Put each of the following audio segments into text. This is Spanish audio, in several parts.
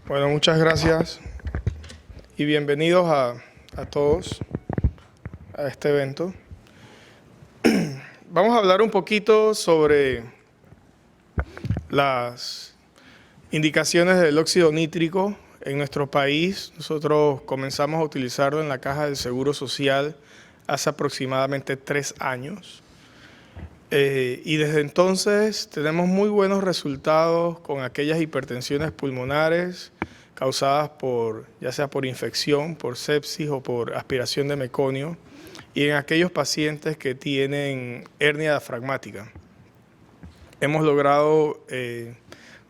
Bueno, muchas gracias y bienvenidos a todos a este evento. Vamos a hablar un poquito sobre las indicaciones del óxido nítrico en nuestro país. Nosotros comenzamos a utilizarlo en la Caja del Seguro Social hace aproximadamente 3 años. Y desde entonces tenemos muy buenos resultados con aquellas hipertensiones pulmonares causadas por, ya sea por infección, por sepsis o por aspiración de meconio, y en aquellos pacientes que tienen hernia diafragmática. Hemos logrado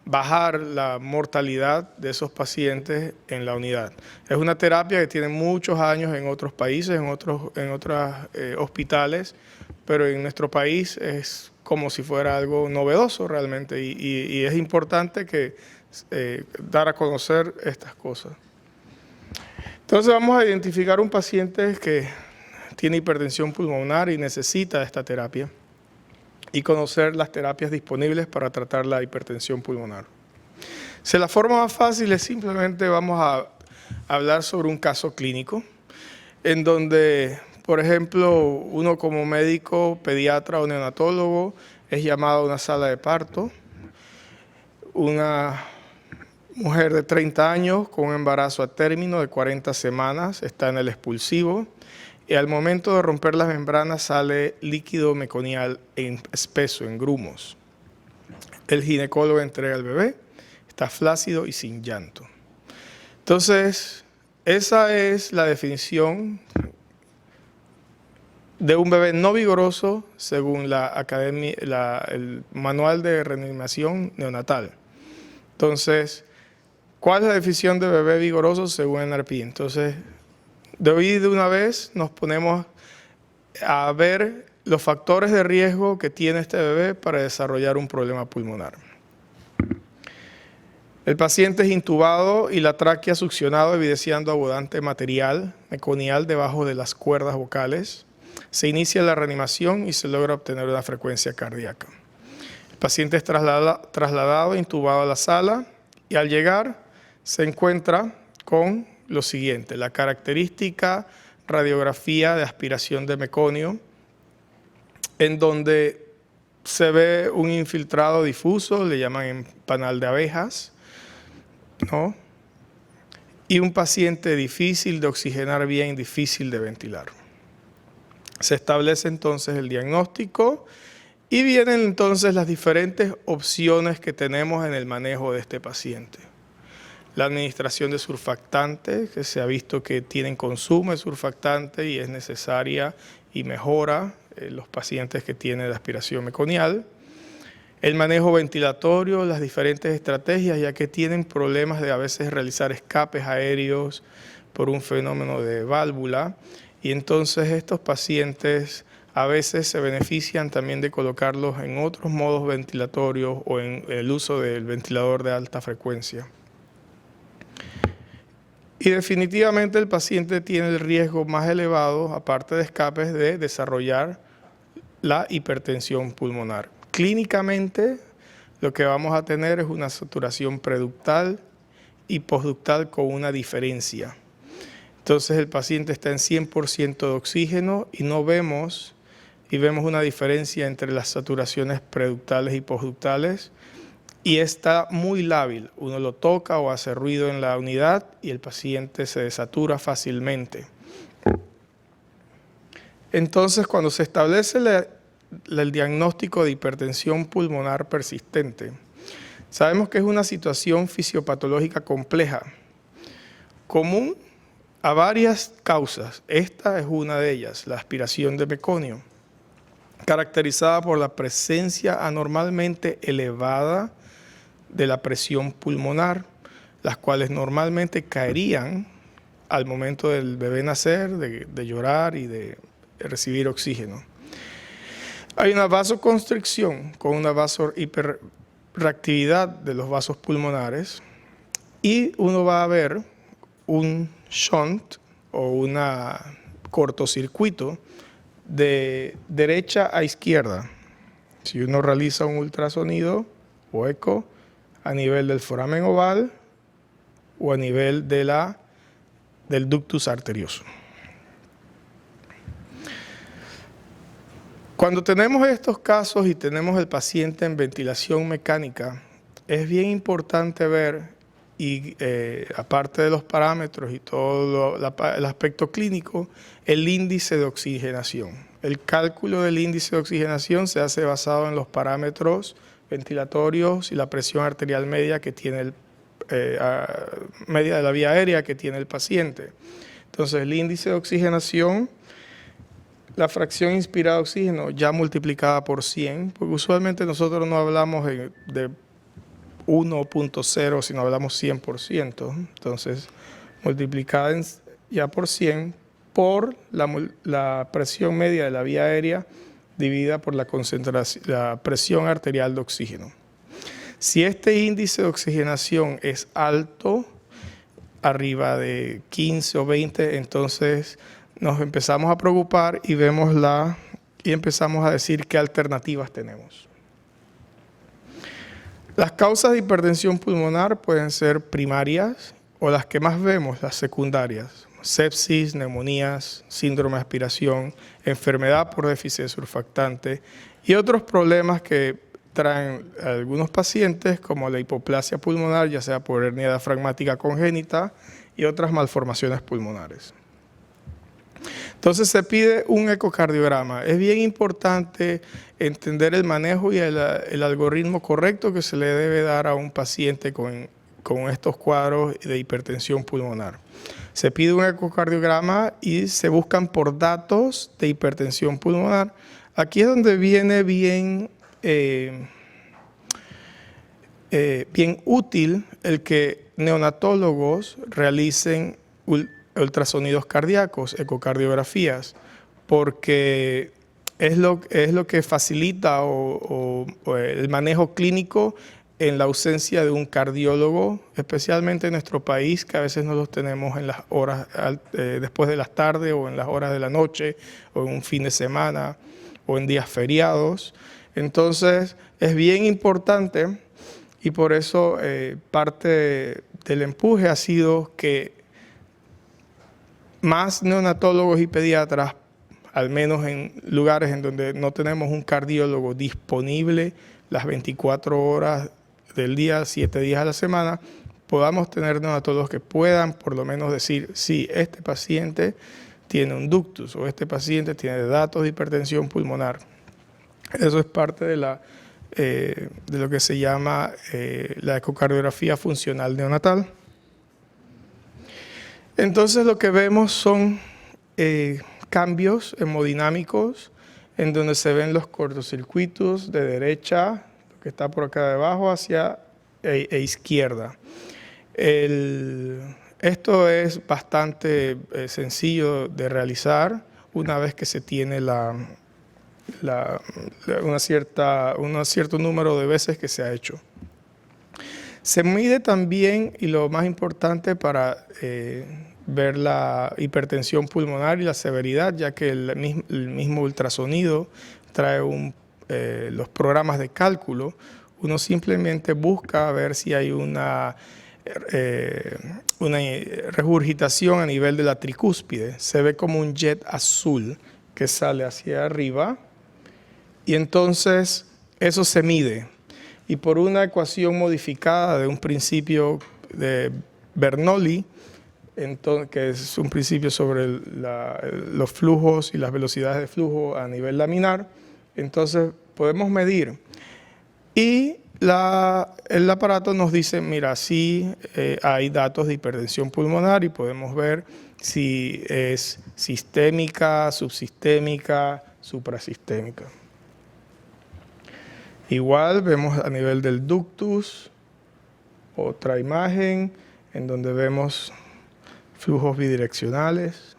bajar la mortalidad de esos pacientes en la unidad. Es una terapia que tiene muchos años en otros países, en otros hospitales, pero en nuestro país es como si fuera algo novedoso realmente y es importante que dar a conocer estas cosas. Entonces vamos a identificar un paciente que tiene hipertensión pulmonar y necesita esta terapia y conocer las terapias disponibles para tratar la hipertensión pulmonar. Si la forma más fácil es simplemente vamos a hablar sobre un caso clínico en donde, por ejemplo, uno como médico, pediatra o neonatólogo es llamado a una sala de parto. Una mujer de 30 años con un embarazo a término de 40 semanas está en el expulsivo y al momento de romper las membranas sale líquido meconial espeso, en grumos. El ginecólogo entrega al bebé, está flácido y sin llanto. Entonces, esa es la definición de un bebé no vigoroso según el manual de reanimación neonatal. Entonces, ¿cuál es la definición de bebé vigoroso según el NRP? Entonces, de hoy de una vez nos ponemos a ver los factores de riesgo que tiene este bebé para desarrollar un problema pulmonar. El paciente es intubado y la tráquea succionado evidenciando abundante material meconial debajo de las cuerdas vocales. Se inicia la reanimación y se logra obtener una frecuencia cardíaca. El paciente es trasladado, intubado a la sala y al llegar se encuentra con lo siguiente: la característica radiografía de aspiración de meconio, en donde se ve un infiltrado difuso, le llaman panal de abejas, ¿no? Y un paciente difícil de oxigenar bien, difícil de ventilar. Se establece entonces el diagnóstico y vienen entonces las diferentes opciones que tenemos en el manejo de este paciente. La administración de surfactantes, que se ha visto que tienen consumo de surfactante y es necesaria y mejora los pacientes que tienen aspiración meconial. El manejo ventilatorio, las diferentes estrategias, ya que tienen problemas de a veces realizar escapes aéreos por un fenómeno de válvula. Y entonces estos pacientes a veces se benefician también de colocarlos en otros modos ventilatorios o en el uso del ventilador de alta frecuencia. Y definitivamente el paciente tiene el riesgo más elevado, aparte de escapes, de desarrollar la hipertensión pulmonar. Clínicamente, lo que vamos a tener es una saturación preductal y postductal con una diferencia. Entonces el paciente está en 100% de oxígeno y vemos una diferencia entre las saturaciones preductales y postductales y está muy lábil. Uno lo toca o hace ruido en la unidad y el paciente se desatura fácilmente. Entonces, cuando se establece el diagnóstico de hipertensión pulmonar persistente, sabemos que es una situación fisiopatológica compleja, común a varias causas. Esta es una de ellas, la aspiración de meconio, caracterizada por la presencia anormalmente elevada de la presión pulmonar, las cuales normalmente caerían al momento del bebé nacer, de llorar y de recibir oxígeno. Hay una vasoconstricción con una hiperreactividad de los vasos pulmonares y uno va a ver un shunt o un cortocircuito de derecha a izquierda. Si uno realiza un ultrasonido o eco a nivel del foramen oval, o a nivel del ductus arterioso. Cuando tenemos estos casos y tenemos el paciente en ventilación mecánica, es bien importante ver, y aparte de los parámetros y todo el aspecto clínico, el índice de oxigenación. El cálculo del índice de oxigenación se hace basado en los parámetros ventilatorios y la presión arterial media que tiene media de la vía aérea que tiene el paciente. Entonces, el índice de oxigenación, la fracción inspirada de oxígeno ya multiplicada por 100, porque usualmente nosotros no hablamos de 1.0, sino hablamos 100%. Entonces, multiplicada ya por 100 por la presión media de la vía aérea dividida por la presión arterial de oxígeno. Si este índice de oxigenación es alto, arriba de 15 o 20, entonces nos empezamos a preocupar y empezamos a decir qué alternativas tenemos. Las causas de hipertensión pulmonar pueden ser primarias o las que más vemos, las secundarias. Sepsis, neumonías, síndrome de aspiración, enfermedad por déficit surfactante y otros problemas que traen algunos pacientes como la hipoplasia pulmonar, ya sea por hernia diafragmática congénita y otras malformaciones pulmonares. Entonces se pide un ecocardiograma. Es bien importante entender el manejo y el algoritmo correcto que se le debe dar a un paciente con estos cuadros de hipertensión pulmonar. Se pide un ecocardiograma y se buscan por datos de hipertensión pulmonar. Aquí es donde viene bien útil el que neonatólogos realicen ultrasonidos cardíacos, ecocardiografías, porque es lo que facilita el manejo clínico en la ausencia de un cardiólogo, especialmente en nuestro país, que a veces no los tenemos en las horas después de las tardes o en las horas de la noche o en un fin de semana o en días feriados. Entonces es bien importante y por eso parte del empuje ha sido que más neonatólogos y pediatras, al menos en lugares en donde no tenemos un cardiólogo disponible las 24 horas del día, 7 días a la semana, podamos tener neonatólogos que puedan por lo menos decir, sí, este paciente tiene un ductus o este paciente tiene datos de hipertensión pulmonar. Eso es parte de lo que se llama la ecocardiografía funcional neonatal. Entonces lo que vemos son cambios hemodinámicos en donde se ven los cortocircuitos de derecha, lo que está por acá debajo, hacia izquierda. Esto es bastante sencillo de realizar una vez que se tiene un cierto número de veces que se ha hecho. Se mide también, y lo más importante para ver la hipertensión pulmonar y la severidad, ya que el mismo ultrasonido trae los programas de cálculo, uno simplemente busca ver si hay una regurgitación a nivel de la tricúspide. Se ve como un jet azul que sale hacia arriba y entonces eso se mide. Y por una ecuación modificada de un principio de Bernoulli, que es un principio sobre los flujos y las velocidades de flujo a nivel laminar, entonces podemos medir. Y el aparato nos dice, mira, sí hay datos de hipertensión pulmonar y podemos ver si es sistémica, subsistémica, suprasistémica. Igual vemos a nivel del ductus otra imagen en donde vemos flujos bidireccionales.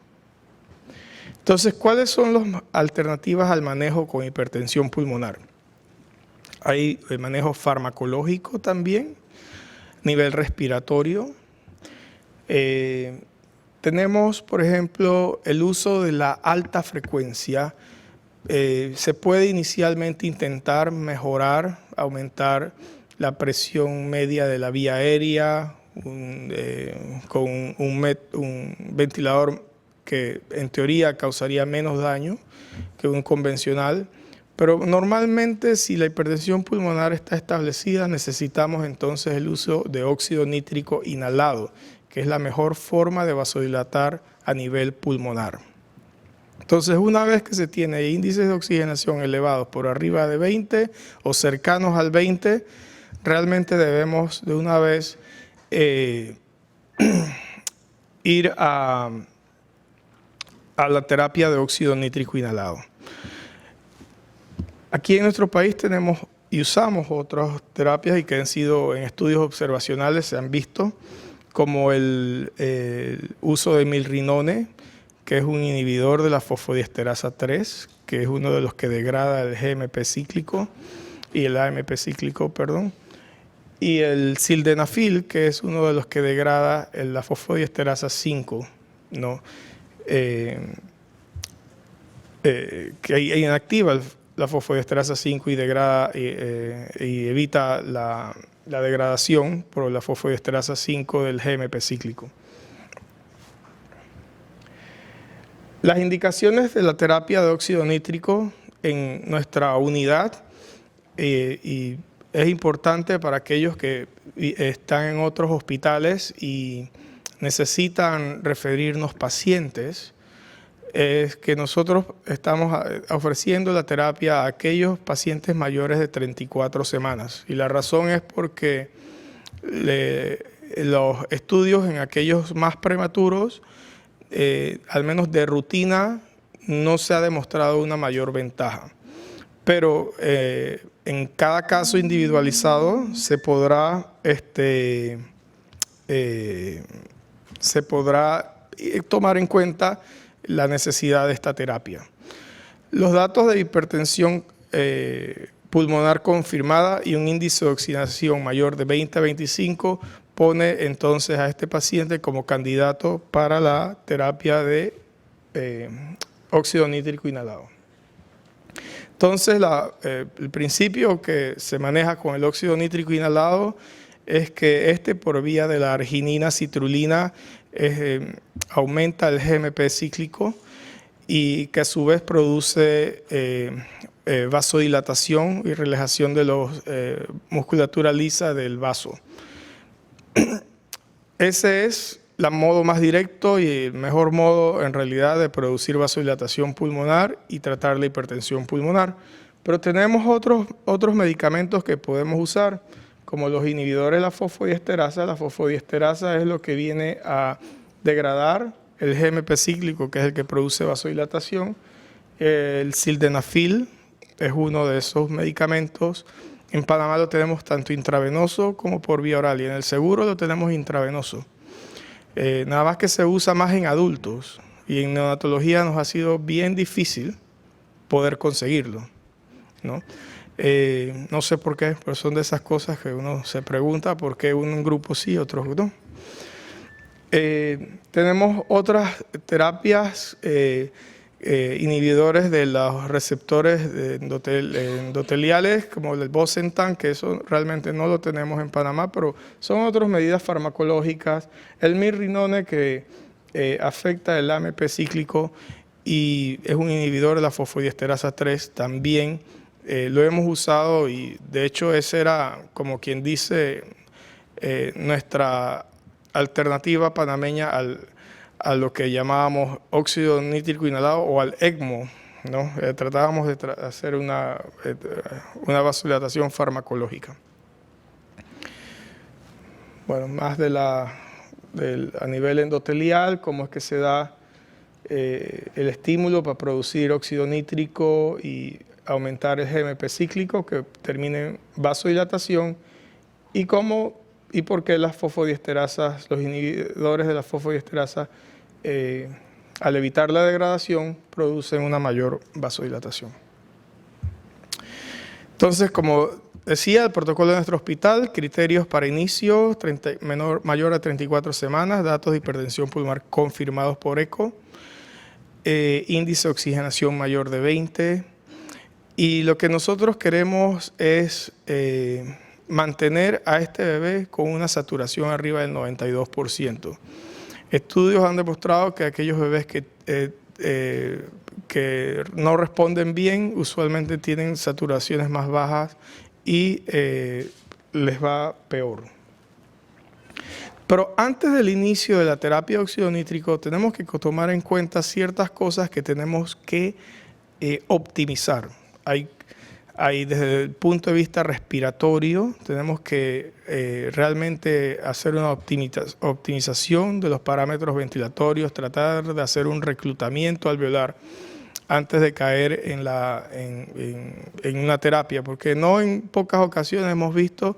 Entonces, ¿cuáles son las alternativas al manejo con hipertensión pulmonar? Hay el manejo farmacológico también, nivel respiratorio. Tenemos, por ejemplo, el uso de la alta frecuencia. Se puede inicialmente intentar mejorar, aumentar la presión media de la vía aérea con un ventilador que en teoría causaría menos daño que un convencional. Pero normalmente, si la hipertensión pulmonar está establecida, necesitamos entonces el uso de óxido nítrico inhalado, que es la mejor forma de vasodilatar a nivel pulmonar. Entonces, una vez que se tiene índices de oxigenación elevados por arriba de 20 o cercanos al 20, realmente debemos de una vez ir a la terapia de óxido nítrico inhalado. Aquí en nuestro país tenemos y usamos otras terapias y que han sido en estudios observacionales, se han visto, como el uso de milrinone, que es un inhibidor de la fosfodiesterasa 3, que es uno de los que degrada el GMP cíclico y el AMP cíclico, perdón. Y el sildenafil, que es uno de los que degrada la fosfodiesterasa 5, ¿no? Que inactiva la fosfodiesterasa 5 y degrada y evita la degradación por la fosfodiesterasa 5 del GMP cíclico. Las indicaciones de la terapia de óxido nítrico en nuestra unidad, y es importante para aquellos que están en otros hospitales y necesitan referirnos pacientes, es que nosotros estamos ofreciendo la terapia a aquellos pacientes mayores de 34 semanas. Y la razón es porque los estudios en aquellos más prematuros, al menos de rutina, no se ha demostrado una mayor ventaja. Pero en cada caso individualizado se podrá tomar en cuenta la necesidad de esta terapia. Los datos de hipertensión pulmonar confirmada y un índice de oxidación mayor de 20 a 25 pone entonces a este paciente como candidato para la terapia de óxido nítrico inhalado. Entonces, el principio que se maneja con el óxido nítrico inhalado es que por vía de la arginina citrulina aumenta el GMP cíclico y que a su vez produce vasodilatación y relajación de la musculatura lisa del vaso. Ese es el modo más directo y el mejor modo en realidad de producir vasodilatación pulmonar y tratar la hipertensión pulmonar. Pero tenemos otros medicamentos que podemos usar, como los inhibidores de la fosfodiesterasa. La fosfodiesterasa es lo que viene a degradar el GMP cíclico, que es el que produce vasodilatación. El sildenafil es uno de esos medicamentos. En Panamá lo tenemos tanto intravenoso como por vía oral, y en el seguro lo tenemos intravenoso. Nada más que se usa más en adultos, y en neonatología nos ha sido bien difícil poder conseguirlo, ¿no? No sé por qué, pero son de esas cosas que uno se pregunta por qué un grupo sí y otros no. Tenemos otras terapias inhibidores de los receptores endoteliales, como el Bosentan, que eso realmente no lo tenemos en Panamá, pero son otras medidas farmacológicas. El milrinone, que afecta el AMP cíclico y es un inhibidor de la fosfodiesterasa 3, también lo hemos usado, y de hecho ese era, como quien dice, nuestra alternativa panameña a lo que llamábamos óxido nítrico inhalado o al ECMO, ¿no? Tratábamos de hacer una vasodilatación farmacológica. Bueno, más a nivel endotelial, cómo es que se da el estímulo para producir óxido nítrico y aumentar el GMP cíclico que termine en vasodilatación, y por qué las fosfodiesterasas, los inhibidores de la fosfodiesterasa, al evitar la degradación, producen una mayor vasodilatación. Entonces, como decía, el protocolo de nuestro hospital, criterios para inicio, mayor a 34 semanas, datos de hipertensión pulmonar confirmados por eco, índice de oxigenación mayor de 20, y lo que nosotros queremos es mantener a este bebé con una saturación arriba del 92%. Estudios han demostrado que aquellos bebés que no responden bien usualmente tienen saturaciones más bajas y les va peor. Pero antes del inicio de la terapia de óxido nítrico tenemos que tomar en cuenta ciertas cosas que tenemos que optimizar. Hay desde el punto de vista respiratorio, tenemos que realmente hacer una optimización de los parámetros ventilatorios, tratar de hacer un reclutamiento alveolar antes de caer en una terapia, porque no en pocas ocasiones hemos visto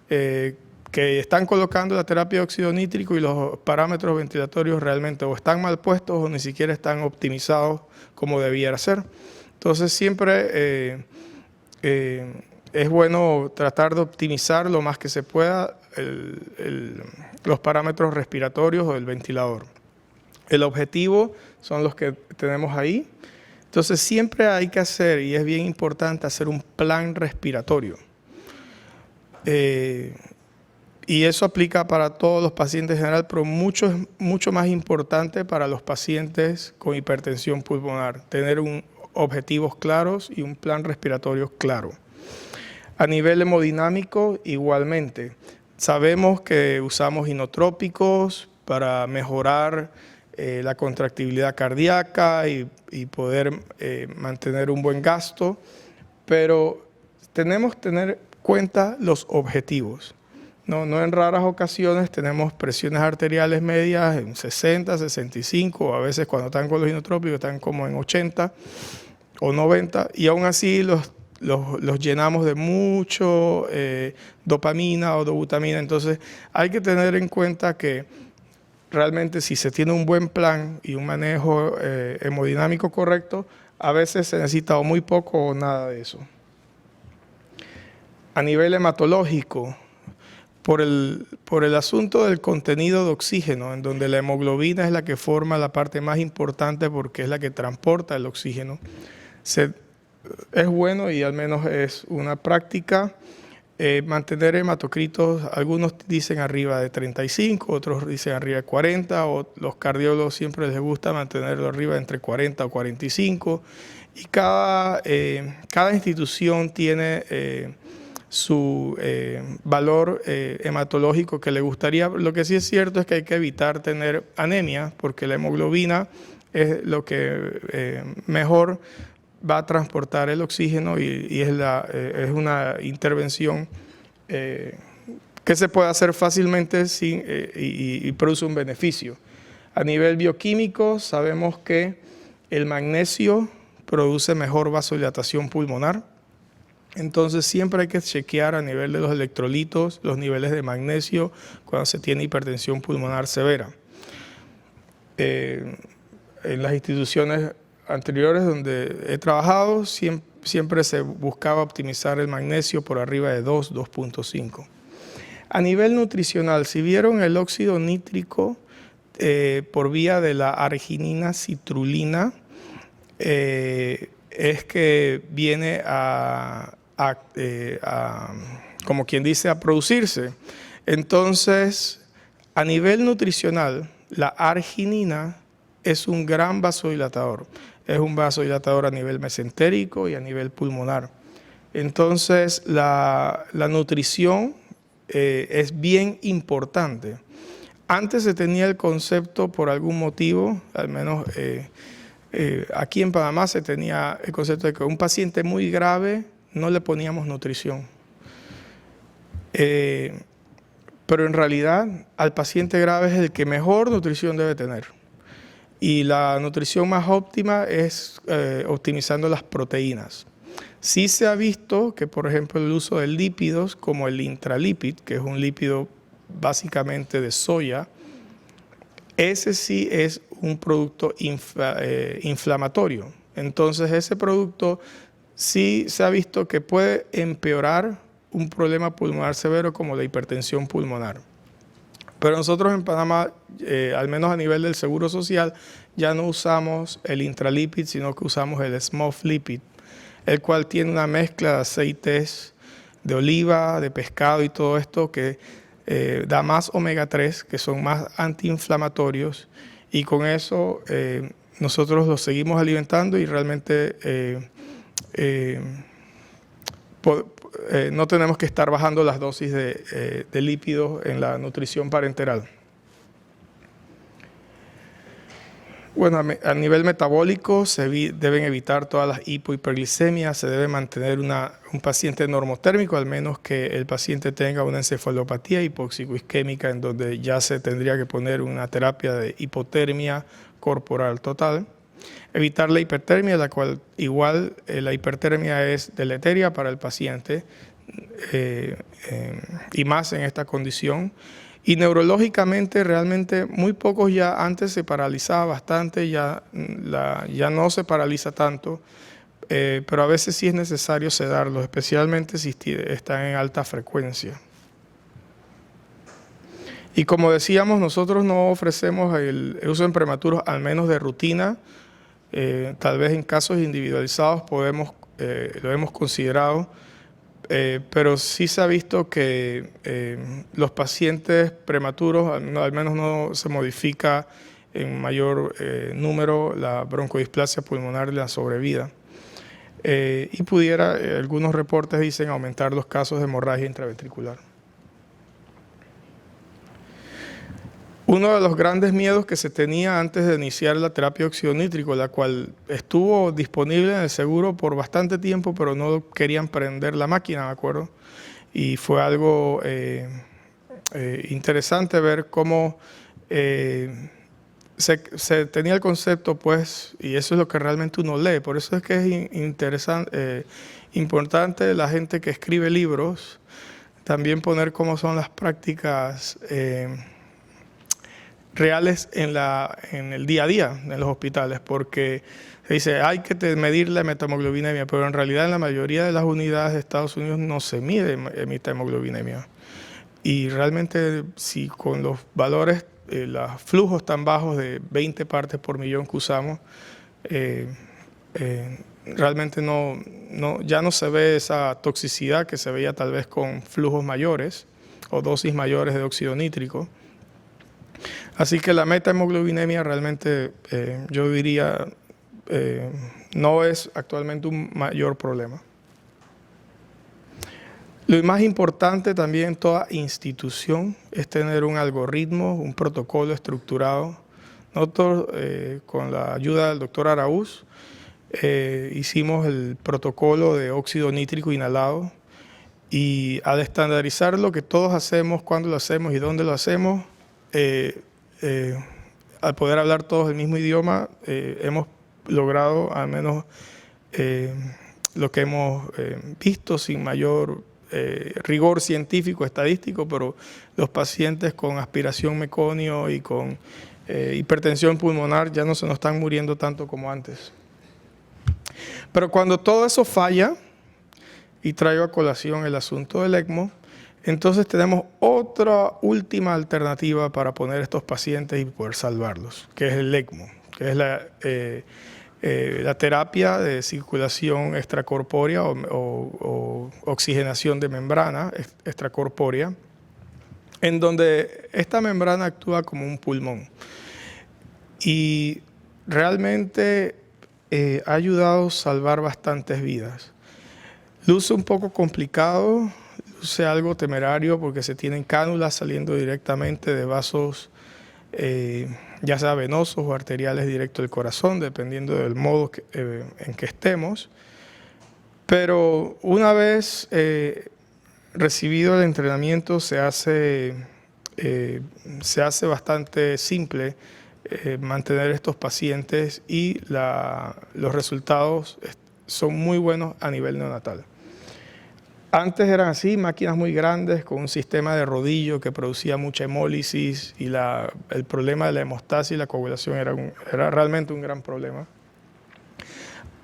que están colocando la terapia de óxido nítrico y los parámetros ventilatorios realmente o están mal puestos o ni siquiera están optimizados como debiera ser. Entonces siempre es bueno tratar de optimizar lo más que se pueda los parámetros respiratorios o el ventilador. El objetivo son los que tenemos ahí. Entonces siempre hay que hacer, y es bien importante, hacer un plan respiratorio. Y eso aplica para todos los pacientes en general, pero mucho más importante para los pacientes con hipertensión pulmonar, tener objetivos claros y un plan respiratorio claro. A nivel hemodinámico, igualmente, sabemos que usamos inotrópicos para mejorar la contractibilidad cardíaca y poder mantener un buen gasto, pero tenemos que tener en cuenta los objetivos. No en raras ocasiones tenemos presiones arteriales medias en 60, 65, a veces cuando están con los inotrópicos están como en 80 o 90, y aún así los llenamos de mucho dopamina o dobutamina. Entonces hay que tener en cuenta que realmente si se tiene un buen plan y un manejo hemodinámico correcto, a veces se necesita o muy poco o nada de eso. A nivel hematológico, por el asunto del contenido de oxígeno, en donde la hemoglobina es la que forma la parte más importante porque es la que transporta el oxígeno, es bueno y al menos es una práctica mantener hematocritos, algunos dicen arriba de 35, otros dicen arriba de 40, o los cardiólogos siempre les gusta mantenerlo arriba de entre 40 o 45, y cada institución tiene su valor hematológico que le gustaría. Lo que sí es cierto es que hay que evitar tener anemia, porque la hemoglobina es lo que mejor va a transportar el oxígeno y es una intervención que se puede hacer fácilmente y produce un beneficio. A nivel bioquímico sabemos que el magnesio produce mejor vasodilatación pulmonar. Entonces siempre hay que chequear a nivel de los electrolitos los niveles de magnesio cuando se tiene hipertensión pulmonar severa. En las instituciones anteriores donde he trabajado siempre se buscaba optimizar el magnesio por arriba de 2.5. A nivel nutricional, si vieron el óxido nítrico por vía de la arginina citrulina, es que viene como quien dice, a producirse. Entonces, a nivel nutricional, la arginina es un gran vasodilatador. Es un vasodilatador a nivel mesentérico y a nivel pulmonar. Entonces, la nutrición es bien importante. Antes se tenía el concepto, por algún motivo, al menos aquí en Panamá se tenía el concepto de que un paciente muy grave no le poníamos nutrición. Pero en realidad al paciente grave es el que mejor nutrición debe tener. Y la nutrición más óptima es optimizando las proteínas. Sí se ha visto que, por ejemplo, el uso de lípidos como el intralipid, que es un lípido básicamente de soya, ese sí es un producto inflamatorio. Entonces ese producto sí se ha visto que puede empeorar un problema pulmonar severo como la hipertensión pulmonar. Pero nosotros en Panamá, al menos a nivel del Seguro Social, ya no usamos el intralipid, sino que usamos el SMOF lipid, el cual tiene una mezcla de aceites de oliva, de pescado y todo esto que da más omega 3, que son más antiinflamatorios, y con eso nosotros los seguimos alimentando y realmente no tenemos que estar bajando las dosis de lípidos en la nutrición parenteral. Bueno, a nivel metabólico deben evitar todas las hipohiperglicemias, se debe mantener un paciente normotérmico, al menos que el paciente tenga una encefalopatía hipóxico-isquémica, en donde ya se tendría que poner una terapia de hipotermia corporal total. Evitar la hipertermia, la cual igual la hipertermia es deleteria para el paciente y más en esta condición. Y neurológicamente realmente muy pocos ya, antes se paralizaba bastante, ya no se paraliza tanto, pero a veces sí es necesario sedarlos, especialmente si están en alta frecuencia. Y como decíamos, nosotros no ofrecemos el uso en prematuros, al menos de rutina. Tal vez en casos individualizados lo hemos considerado, pero sí se ha visto que los pacientes prematuros, al menos no se modifica en mayor número la broncodisplasia pulmonar de la sobrevida. Y pudiera, algunos reportes dicen, aumentar los casos de hemorragia intraventricular. Uno de los grandes miedos que se tenía antes de iniciar la terapia de óxido nítrico, la cual estuvo disponible en el seguro por bastante tiempo, pero no querían prender la máquina, ¿de acuerdo? Y fue algo interesante ver cómo se tenía el concepto, pues, y eso es lo que realmente uno lee. Por eso es que es importante la gente que escribe libros, también poner cómo son las prácticas reales en el día a día en los hospitales, porque se dice hay que medir la metamoglobinemia, pero en realidad en la mayoría de las unidades de Estados Unidos no se mide metamoglobinemia. Y realmente si con los valores, los flujos tan bajos de 20 partes por millón que usamos, realmente ya no se ve esa toxicidad que se veía tal vez con flujos mayores o dosis mayores de óxido nítrico. Así que la metamoglobinemia realmente, yo diría, no es actualmente un mayor problema. Lo más importante también en toda institución es tener un algoritmo, un protocolo estructurado. Nosotros, con la ayuda del doctor Araúz, hicimos el protocolo de óxido nítrico inhalado, y al estandarizar lo que todos hacemos, cuándo lo hacemos y dónde lo hacemos, al poder hablar todos el mismo idioma, hemos logrado al menos lo que hemos visto sin mayor rigor científico, estadístico, pero los pacientes con aspiración meconio y con hipertensión pulmonar ya no se nos están muriendo tanto como antes. Pero cuando todo eso falla, y traigo a colación el asunto del ECMO, entonces tenemos otra última alternativa para poner a estos pacientes y poder salvarlos, que es el ECMO, que es la terapia de circulación extracorpórea o oxigenación de membrana extracorpórea, en donde esta membrana actúa como un pulmón. Y realmente ha ayudado a salvar bastantes vidas. Luce un poco complicado, luce algo temerario porque se tienen cánulas saliendo directamente de vasos, ya sea venosos o arteriales directo del corazón, dependiendo del modo en que estemos. Pero una vez recibido el entrenamiento se hace bastante simple mantener estos pacientes, y los resultados son muy buenos a nivel neonatal. Antes eran así, máquinas muy grandes con un sistema de rodillo que producía mucha hemólisis, y el problema de la hemostasis y la coagulación era realmente un gran problema.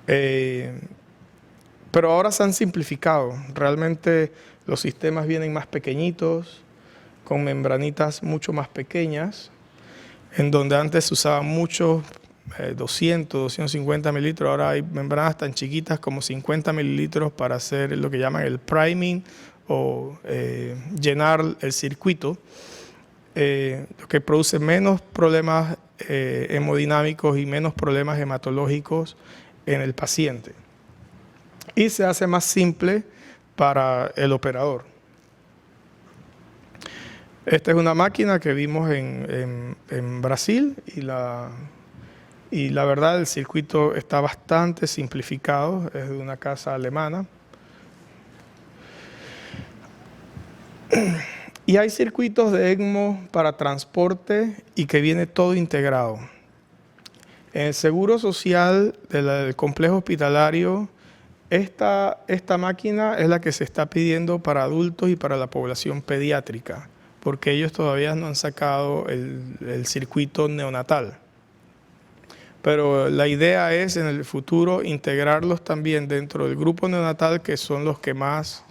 Pero ahora se han simplificado. Realmente los sistemas vienen más pequeñitos, con membranitas mucho más pequeñas, en donde antes se usaban muchos 200, 250 mililitros, ahora hay membranas tan chiquitas como 50 mililitros para hacer lo que llaman el priming o llenar el circuito, lo que produce menos problemas hemodinámicos y menos problemas hematológicos en el paciente. Y se hace más simple para el operador. Esta es una máquina que vimos en Brasil y la verdad el circuito está bastante simplificado, es de una casa alemana. Y hay circuitos de ECMO para transporte y que viene todo integrado. En el Seguro Social del complejo hospitalario, esta máquina es la que se está pidiendo para adultos y para la población pediátrica, porque ellos todavía no han sacado el circuito neonatal. Pero la idea es en el futuro integrarlos también dentro del grupo neonatal, que son los que más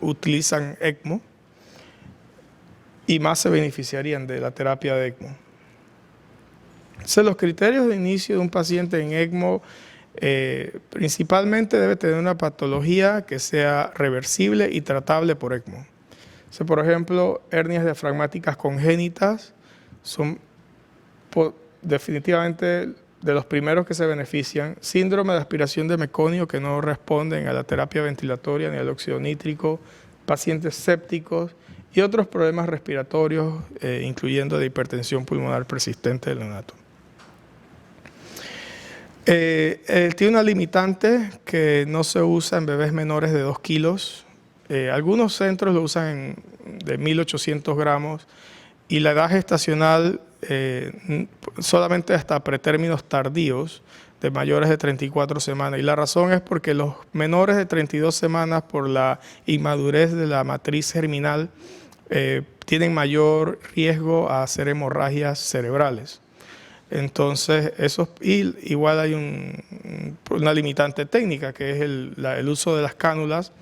utilizan ECMO y más se beneficiarían de la terapia de ECMO. Entonces, los criterios de inicio de un paciente en ECMO principalmente debe tener una patología que sea reversible y tratable por ECMO. Entonces, por ejemplo, hernias diafragmáticas congénitas son definitivamente de los primeros que se benefician. Síndrome de aspiración de meconio que no responden a la terapia ventilatoria ni al óxido nítrico, pacientes sépticos y otros problemas respiratorios, incluyendo de hipertensión pulmonar persistente del neonato. Tiene una limitante que no se usa en bebés menores de 2 kilos. Algunos centros lo usan de 1.800 gramos y la edad gestacional solamente hasta pretérminos tardíos de mayores de 34 semanas. Y la razón es porque los menores de 32 semanas, por la inmadurez de la matriz germinal, tienen mayor riesgo a hacer hemorragias cerebrales. Entonces, igual hay una limitante técnica, que es el uso de las cánulas.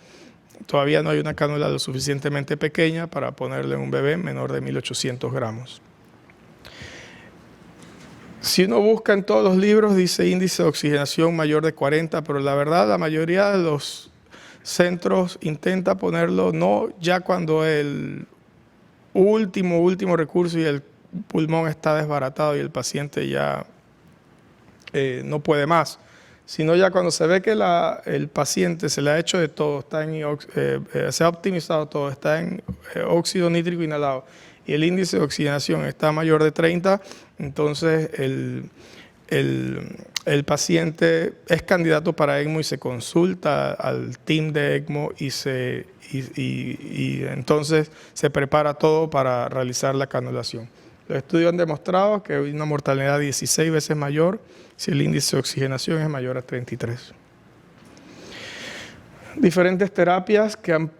Todavía no hay una cánula lo suficientemente pequeña para ponerle a un bebé menor de 1.800 gramos. Si uno busca en todos los libros, dice índice de oxigenación mayor de 40, pero la verdad la mayoría de los centros intenta ponerlo no ya cuando el último recurso y el pulmón está desbaratado y el paciente ya no puede más, sino ya cuando se ve que el paciente se le ha hecho de todo, se ha optimizado todo, está en óxido nítrico inhalado y el índice de oxigenación está mayor de 30, entonces el paciente es candidato para ECMO y se consulta al team de ECMO y entonces se prepara todo para realizar la canulación. Los estudios han demostrado que hay una mortalidad 16 veces mayor si el índice de oxigenación es mayor a 33. Diferentes terapias que han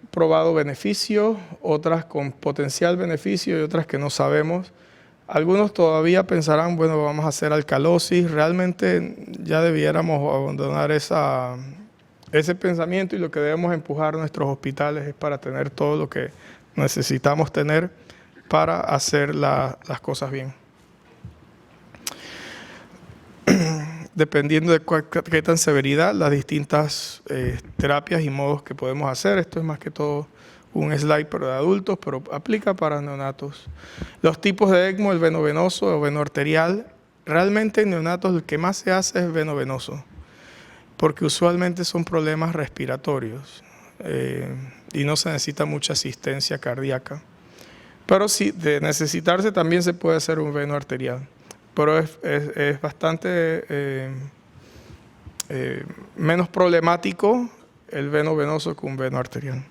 probado beneficio, otras con potencial beneficio y otras que no sabemos. Algunos todavía pensarán, bueno, vamos a hacer alcalosis. Realmente ya debiéramos abandonar ese pensamiento y lo que debemos empujar a nuestros hospitales es para tener todo lo que necesitamos tener para hacer las cosas bien. Dependiendo de qué tan severidad, las distintas terapias y modos que podemos hacer. Esto es más que todo un slide para adultos, pero aplica para neonatos. Los tipos de ECMO, el venovenoso o venoarterial. Realmente en neonatos el que más se hace es venovenoso, porque usualmente son problemas respiratorios y no se necesita mucha asistencia cardíaca. Pero sí, de necesitarse también se puede hacer un venoarterial. Pero es bastante menos problemático el venovenoso que un venoarterial.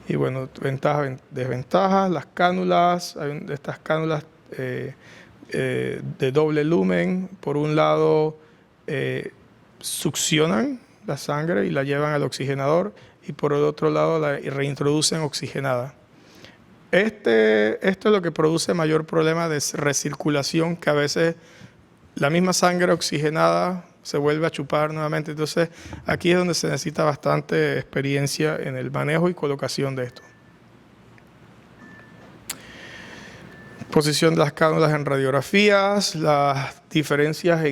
Y bueno, ventajas, desventajas, las cánulas, hay de estas cánulas de doble lumen, por un lado succionan la sangre y la llevan al oxigenador y por el otro lado la reintroducen oxigenada. Esto es lo que produce mayor problema de recirculación, que a veces la misma sangre oxigenada se vuelve a chupar nuevamente. Entonces, aquí es donde se necesita bastante experiencia en el manejo y colocación de esto. Posición de las cánulas en radiografías, las diferencias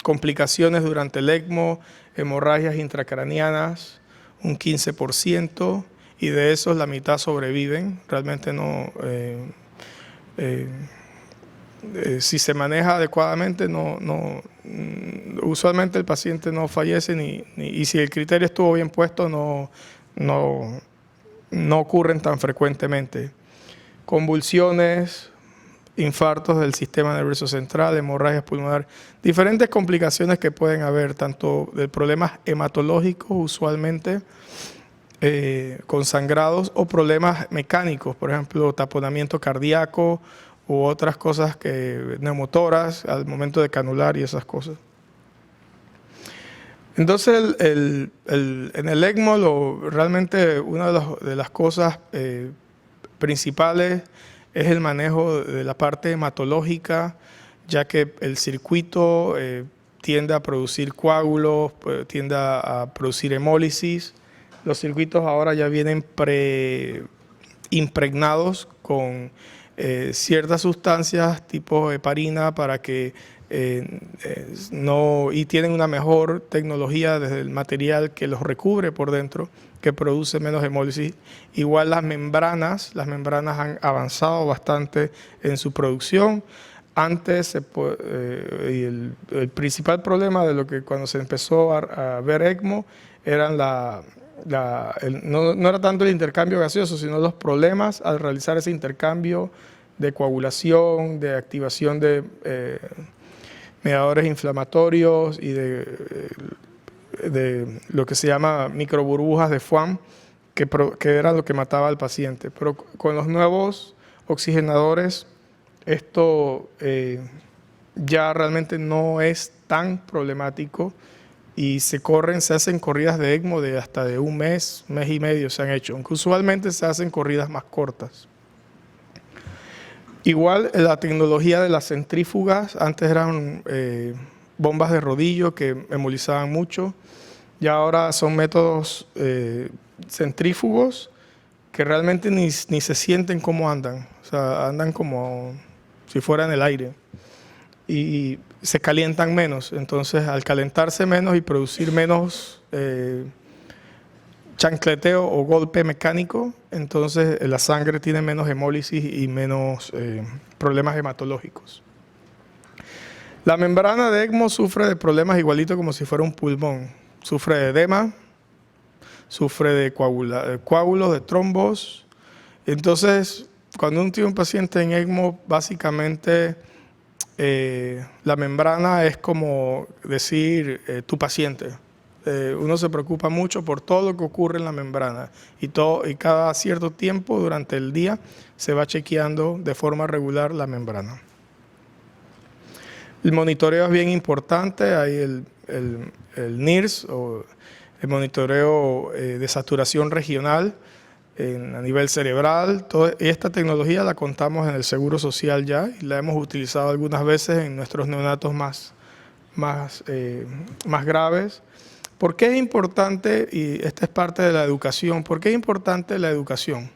Complicaciones durante el ECMO, hemorragias intracraneanas, un 15%, y de esos la mitad sobreviven. Realmente no, si se maneja adecuadamente, usualmente el paciente no fallece, y si el criterio estuvo bien puesto, no ocurren tan frecuentemente. Convulsiones, infartos del sistema nervioso central, hemorragias pulmonares, diferentes complicaciones que pueden haber, tanto de problemas hematológicos usualmente, con sangrados, o problemas mecánicos, por ejemplo, taponamiento cardíaco u otras cosas neumotoras al momento de canular y esas cosas. Entonces, en el ECMO, realmente una de las cosas principales es el manejo de la parte hematológica, ya que el circuito tiende a producir coágulos, tiende a producir hemólisis. Los circuitos ahora ya vienen impregnados con ciertas sustancias tipo heparina para que y tienen una mejor tecnología desde el material que los recubre por dentro, que produce menos hemólisis. Igual las membranas han avanzado bastante en su producción. Antes, el principal problema de lo que cuando se empezó a ver ECMO eran no era tanto el intercambio gaseoso, sino los problemas al realizar ese intercambio de coagulación, de activación de mediadores inflamatorios y de lo que se llama microburbujas de Schwann, que era lo que mataba al paciente. Pero con los nuevos oxigenadores, esto ya realmente no es tan problemático, y se hacen corridas de ECMO de hasta de un mes y medio se han hecho, aunque usualmente se hacen corridas más cortas. Igual la tecnología de las centrífugas, antes eran bombas de rodillo que hemolizaban mucho, y ahora son métodos centrífugos que realmente ni se sienten cómo andan, o sea, andan como si fueran en el aire, y se calientan menos. Entonces, al calentarse menos y producir menos chancleteo o golpe mecánico, entonces la sangre tiene menos hemólisis y menos problemas hematológicos. La membrana de ECMO sufre de problemas igualito como si fuera un pulmón. Sufre de edema, sufre de coágulos, de trombos. Entonces, cuando uno tiene un paciente en ECMO, básicamente la membrana es como decir tu paciente. Uno se preocupa mucho por todo lo que ocurre en la membrana, y cada cierto tiempo durante el día se va chequeando de forma regular la membrana. El monitoreo es bien importante. Hay el NIRS, o el monitoreo de saturación regional a nivel cerebral. Esta tecnología la contamos en el Seguro Social ya, y la hemos utilizado algunas veces en nuestros neonatos más graves. ¿Por qué es importante? Y esta es parte de la educación. ¿Por qué es importante la educación?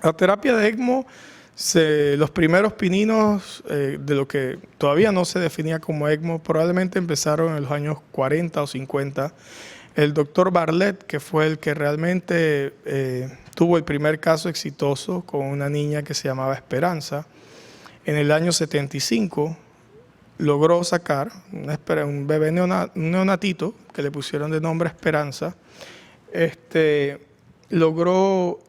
La terapia de ECMO, los primeros pininos de lo que todavía no se definía como ECMO, probablemente empezaron en los años 40 o 50. El doctor Bartlett, que fue el que realmente tuvo el primer caso exitoso con una niña que se llamaba Esperanza, en el año 75, logró sacar un bebé neonatito que le pusieron de nombre Esperanza. Logró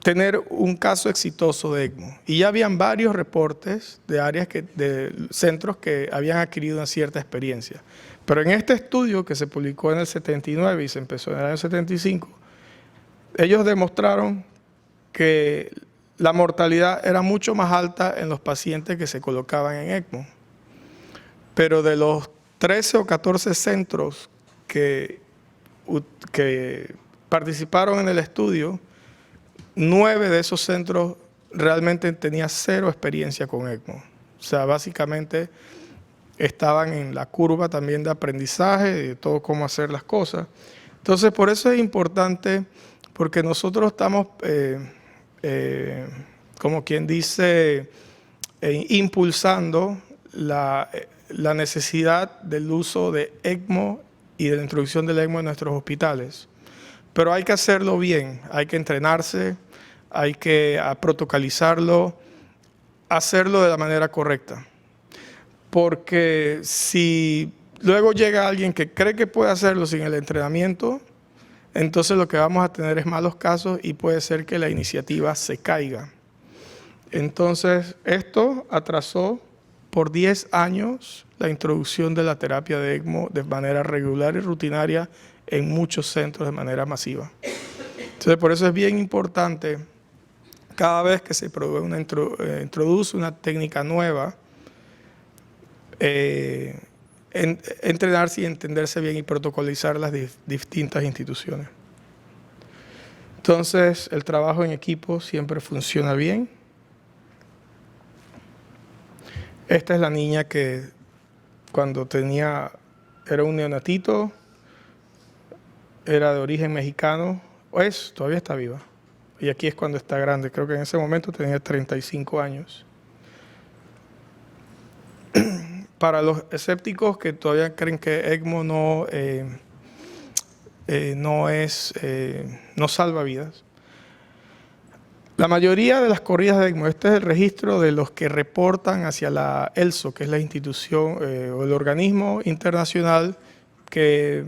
tener un caso exitoso de ECMO, y ya habían varios reportes de áreas de centros que habían adquirido una cierta experiencia. Pero en este estudio, que se publicó en el 79 y se empezó en el año 75, ellos demostraron que la mortalidad era mucho más alta en los pacientes que se colocaban en ECMO. Pero de los 13 o 14 centros que participaron en el estudio, 9 de esos centros realmente tenían cero experiencia con ECMO. O sea, básicamente estaban en la curva también de aprendizaje, de todo cómo hacer las cosas. Entonces, por eso es importante, porque nosotros estamos, como quien dice, impulsando la necesidad del uso de ECMO y de la introducción del ECMO en nuestros hospitales. Pero hay que hacerlo bien, hay que entrenarse, hay que protocolizarlo, hacerlo de la manera correcta. Porque si luego llega alguien que cree que puede hacerlo sin el entrenamiento, entonces lo que vamos a tener es malos casos y puede ser que la iniciativa se caiga. Entonces, esto atrasó por 10 años la introducción de la terapia de ECMO de manera regular y rutinaria en muchos centros de manera masiva. Entonces, por eso es bien importante, cada vez que se introduce una técnica nueva, entrenarse y entenderse bien y protocolizar las distintas instituciones. Entonces, el trabajo en equipo siempre funciona bien. Esta es la niña que cuando era un neonatito, era de origen mexicano, todavía está viva. Y aquí es cuando está grande, creo que en ese momento tenía 35 años. Para los escépticos que todavía creen que ECMO no salva vidas, la mayoría de las corridas de ECMO, este es el registro de los que reportan hacia la ELSO, que es la institución o el organismo internacional que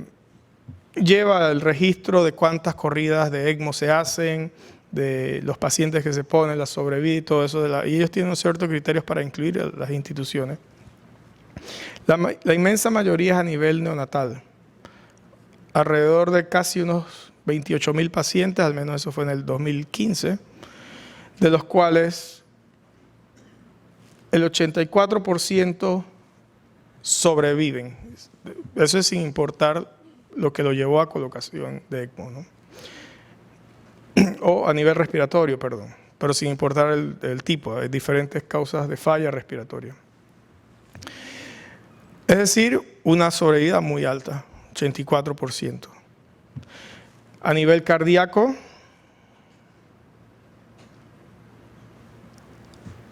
lleva el registro de cuántas corridas de ECMO se hacen, de los pacientes que se ponen, la sobrevida y todo eso. Y ellos tienen ciertos criterios para incluir a las instituciones. La inmensa mayoría es a nivel neonatal. Alrededor de casi unos 28,000 pacientes, al menos eso fue en el 2015, de los cuales el 84% sobreviven. Eso es sin importar lo que lo llevó a colocación de ECMO, ¿no? O a nivel respiratorio, perdón, pero sin importar el tipo, hay diferentes causas de falla respiratoria. Es decir, una sobrevida muy alta, 84%. A nivel cardíaco,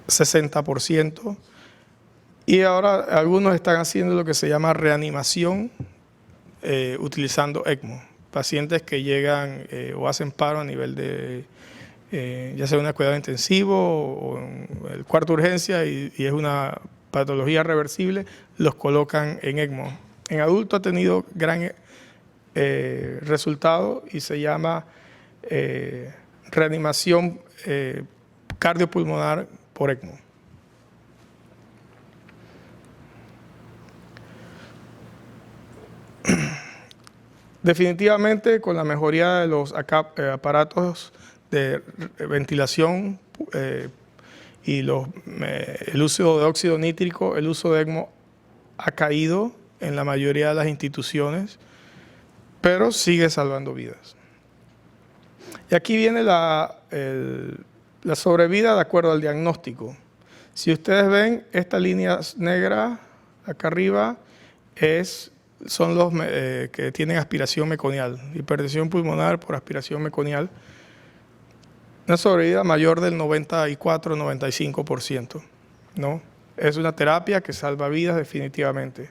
60%. Y ahora algunos están haciendo lo que se llama reanimación utilizando ECMO. Pacientes que llegan o hacen paro a nivel de, ya sea una cuidado intensivo o en el cuarto de urgencia y es una patología reversible, los colocan en ECMO. En adulto ha tenido gran resultado y se llama reanimación cardiopulmonar por ECMO. Definitivamente, con la mejoría de los aparatos de ventilación y el uso de óxido nítrico, el uso de ECMO ha caído en la mayoría de las instituciones, pero sigue salvando vidas. Y aquí viene la sobrevida de acuerdo al diagnóstico. Si ustedes ven, esta línea negra acá arriba son los que tienen aspiración meconial, hipertensión pulmonar por aspiración meconial, una sobrevida mayor del 94-95%, ¿no? Es una terapia que salva vidas definitivamente.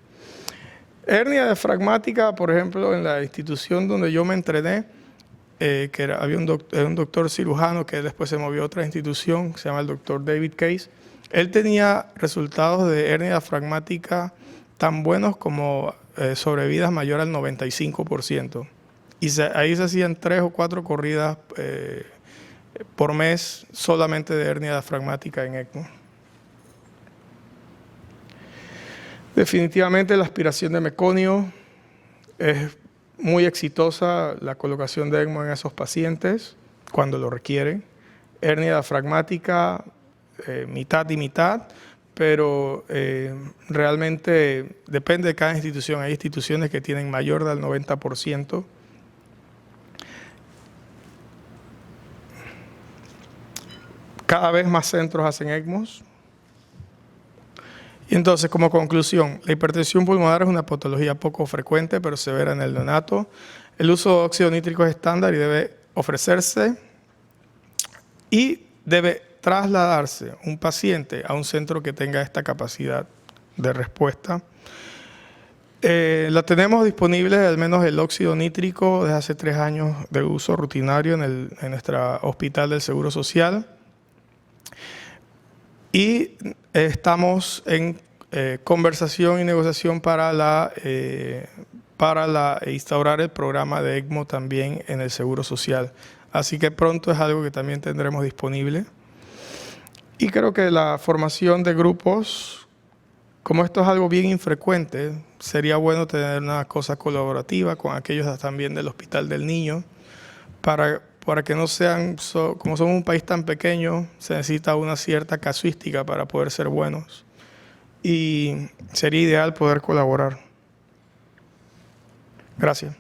Hernia diafragmática, por ejemplo, en la institución donde yo me entrené, había un doctor cirujano que después se movió a otra institución, se llama el doctor David Case. Él tenía resultados de hernia diafragmática tan buenos como sobrevidas mayor al 95%. Y ahí se hacían 3 o 4 corridas por mes solamente de hernia diafragmática en ECMO. Definitivamente la aspiración de meconio es muy exitosa, la colocación de ECMO en esos pacientes cuando lo requieren. Hernia diafragmática, mitad y mitad, pero realmente depende de cada institución. Hay instituciones que tienen mayor del 90%. Cada vez más centros hacen ECMOs. Y entonces, como conclusión, la hipertensión pulmonar es una patología poco frecuente, pero severa en el neonato. El uso de óxido nítrico es estándar y debe ofrecerse y debe trasladarse un paciente a un centro que tenga esta capacidad de respuesta. La tenemos disponible, al menos el óxido nítrico, desde hace 3 años de uso rutinario en nuestro hospital del Seguro Social. Y estamos en conversación y negociación para instaurar el programa de ECMO también en el Seguro Social. Así que pronto es algo que también tendremos disponible. Y creo que la formación de grupos, como esto es algo bien infrecuente, sería bueno tener una cosa colaborativa con aquellos también del Hospital del Niño, para que no sean, como somos un país tan pequeño, se necesita una cierta casuística para poder ser buenos. Y sería ideal poder colaborar. Gracias.